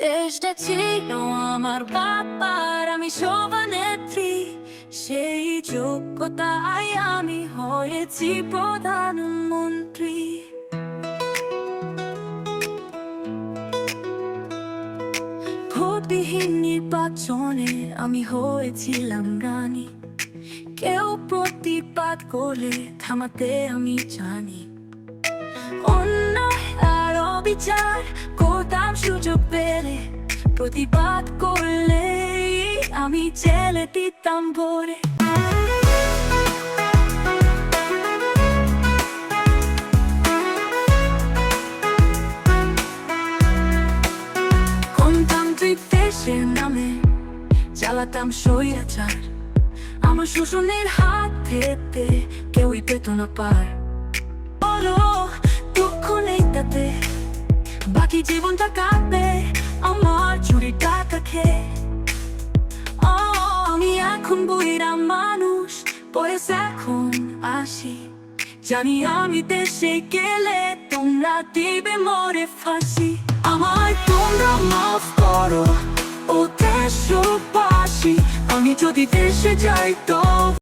চেষ্টা ছিল আমার বাবার, আমি সভানেত্রী। সেই যোগ্যতায় আমি হয়েছি প্রধানমন্ত্রী। ভোটবিহীন নির্বাচনে আমি হয়েছিলাম রানী। কেউ প্রতিবাদ করলে থামাতে আমি জানি। অন্যায় আর অবিচার করতাম সুযোগ পেলে, প্রতিবাদ করলে আমি জেলে দিতাম ভরে। গণতান্ত্রিক দেশের নামে চালাতাম স্বৈরাচার। আমার শোষণের হাত থেকে কেউই পেত না পার। বলো দুঃখ নেই তাতে, বাকি জীবনটা কাটবে আমার চুরি টাকা খেয়ে। আমি এখন বুইড়া মানুষ, বয়স এখন ৮০। জানি আমি দেশে গেলে তোমরা দিবে মরে ফাঁসি। আমায় তোমরা মাফ করো ও দেশবাসী, আমি যদি দেশে যাই তো